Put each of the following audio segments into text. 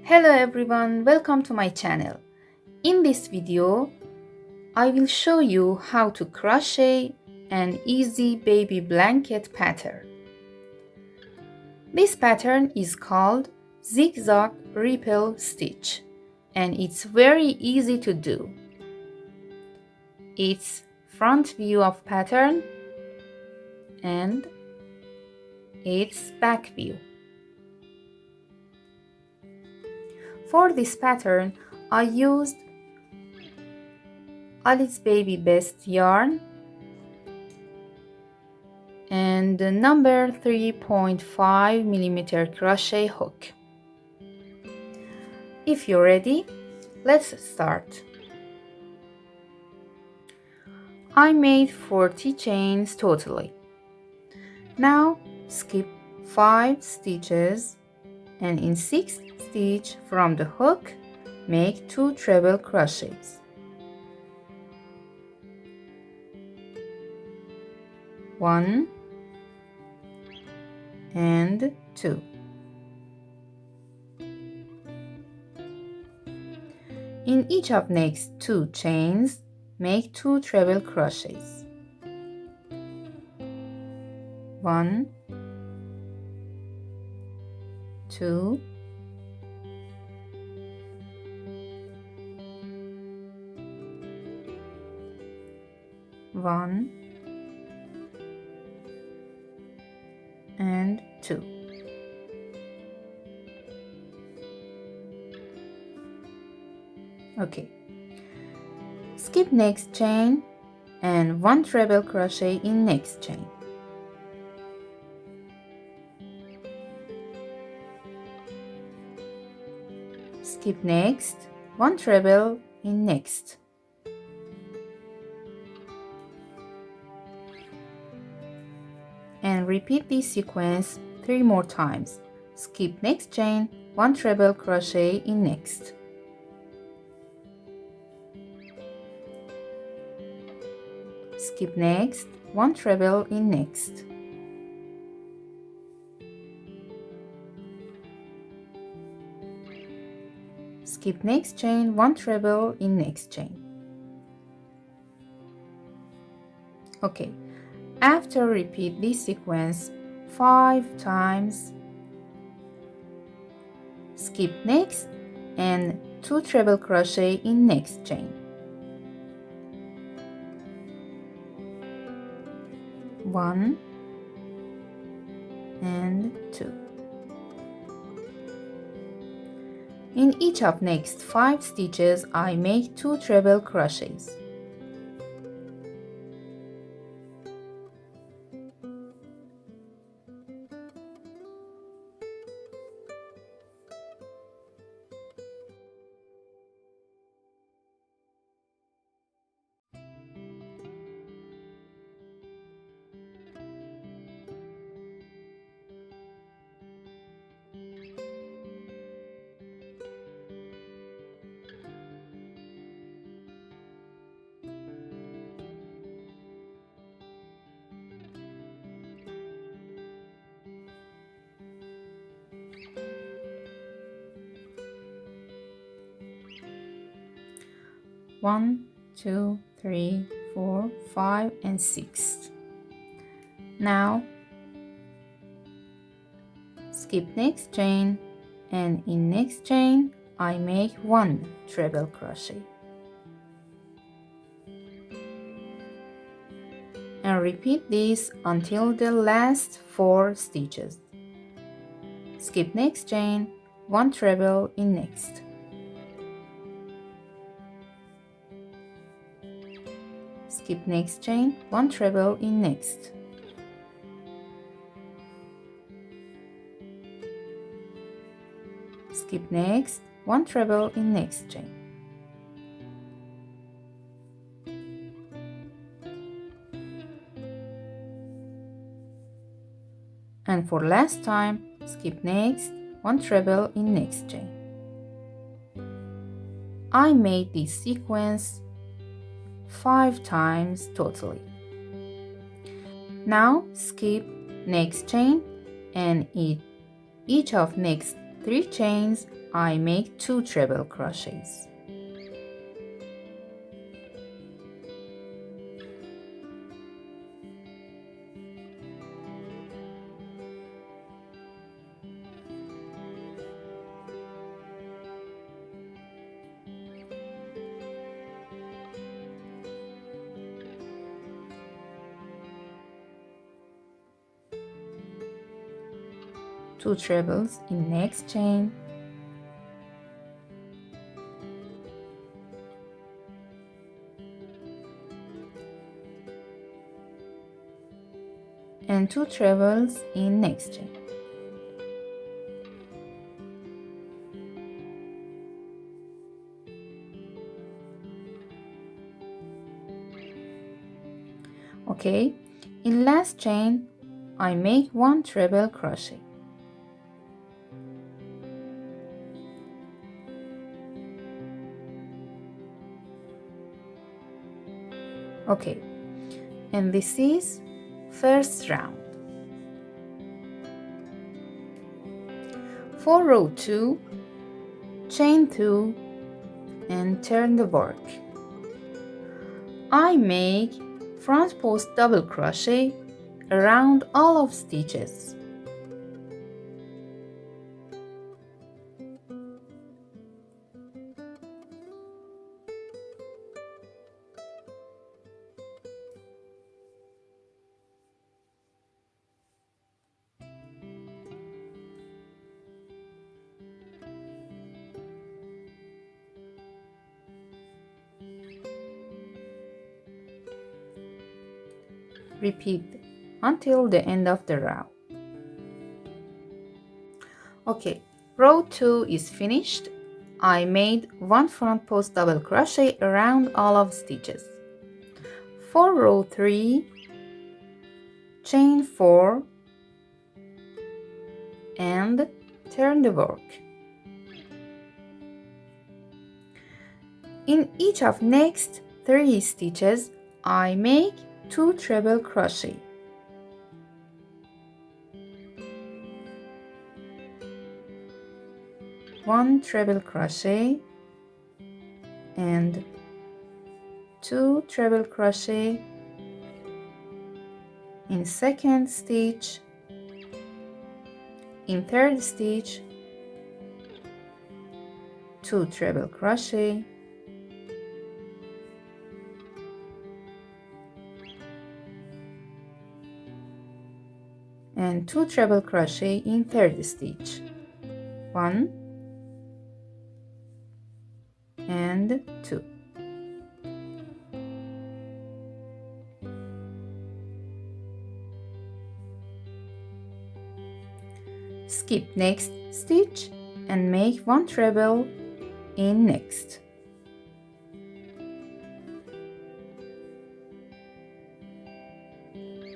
Hello everyone, welcome to my channel. In this video, I will show you how to crochet an easy baby blanket pattern. This pattern is called zigzag ripple stitch and it's very easy to do. It's front view of pattern and it's back view. For this pattern, I used Alice Baby Best yarn and the number 3.5mm crochet hook. If you're ready, let's start. I made 40 chains totally. Now skip 5 stitches and in 6th stitch from the hook, make 2 treble crochets. 1 and 2. In each of next 2 chains, make 2 treble crochets. 1, 2, 1 and 2. Okay. Skip next chain and 1 treble crochet in next chain. Skip next 1 treble in next. And repeat this sequence 3 more times. Skip next chain, 1 treble crochet in next. Skip next, 1 treble in next. Skip next chain, 1 treble in next chain. Okay. After repeat this sequence 5 times, skip next and 2 treble crochet in next chain. 1 and 2. In each of next 5 stitches, I make 2 treble crochets. One, 2, 3, 4, 5 and 6. Now skip next chain and in next chain I make 1 treble crochet and repeat this until the last 4 stitches. Skip next chain, 1 treble in next. Skip next chain, 1 treble in next. Skip next, 1 treble in next chain. And for last time, skip next, 1 treble in next chain. I made this sequence 5 times totally. Now skip next chain and in each of next 3 chains, I make 2 treble crochets. Two trebles in next chain, and 2 trebles in next chain. Okay, in last chain I make 1 treble crochet. Okay, and this is first round. For row 2, chain 2 and turn the work. I make front post double crochet around all of stitches. Repeat until the end of the row. Okay, row 2 is finished. I made 1 front post double crochet around all of stitches. For row 3, chain 4 and turn the work. In each of next 3 stitches, I make 2 treble crochet. One treble crochet and 2 treble crochet in second stitch, in third stitch, 2 treble crochet, and 2 treble crochet in third stitch, 1 and 2. Skip next stitch and make 1 treble in next.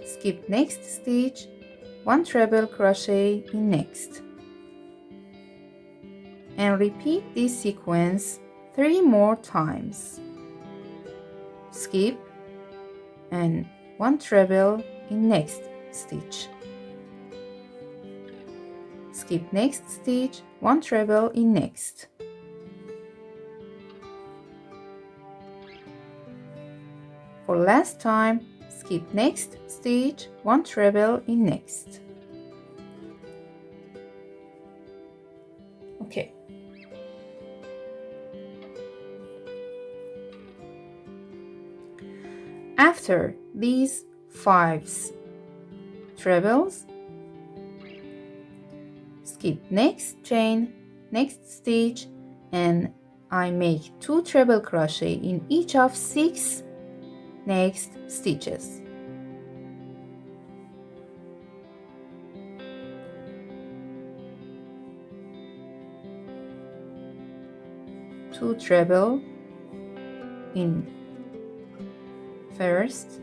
Skip next stitch, 1 treble crochet in next, and repeat this sequence 3 more times. Skip and 1 treble in next stitch. Skip next stitch, 1 treble in next. For last time, skip next stitch, 1 treble in next. Okay. After these 5 trebles, skip next chain, next stitch, and I make 2 treble crochet in each of 6 next stitches. Two treble in first,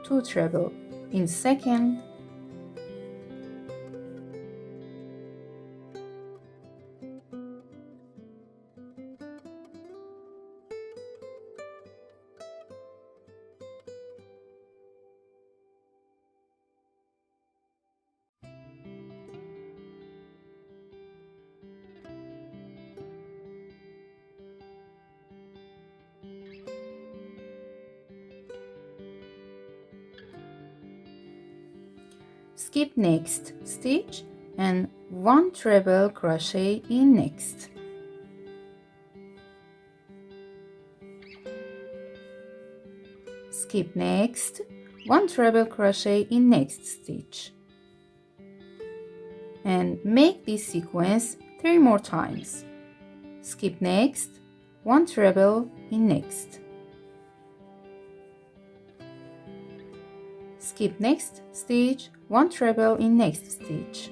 two treble in second, skip next stitch and 1 treble crochet in next. Skip next, 1 treble crochet in next stitch. And make this sequence 3 more times. Skip next, 1 treble in next. Skip next stitch, 1 treble in next stitch.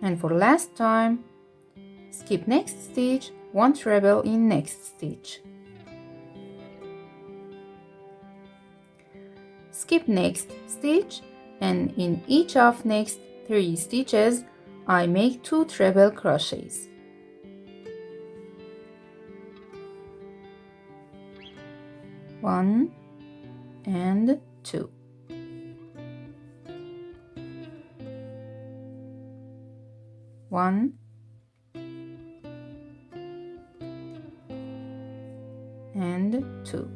And for last time, skip next stitch, 1 treble in next stitch. Skip next stitch, and in each of next 3 stitches I make 2 treble crochets. One and 2. One and 2.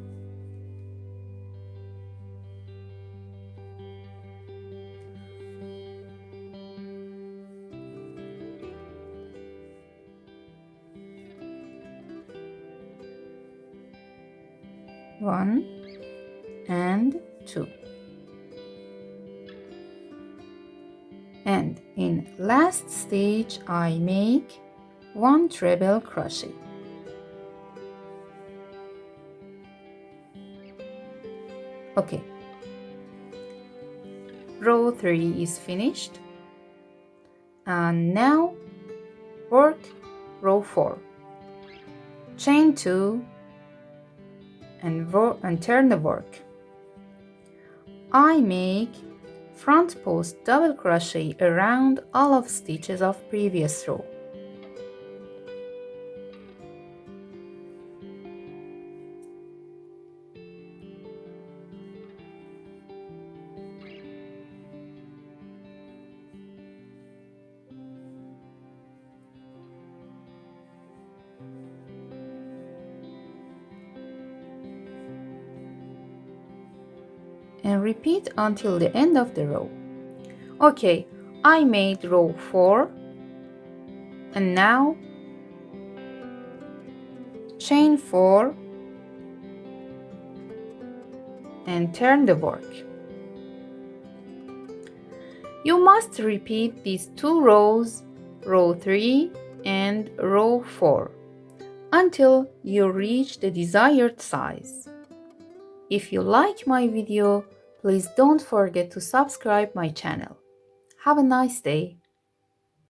One and 2. And in last stitch I make 1 treble crochet. Okay, row 3 is finished, and now work row 4. Chain 2 and turn the work. I make front post double crochet around all of stitches of previous row. And repeat until the end of the row. Okay, I made row 4, and now chain 4 and turn the work. You must repeat these 2 rows, row 3 and row 4, until you reach the desired size. If you like my video, please don't forget to subscribe my channel. Have a nice day.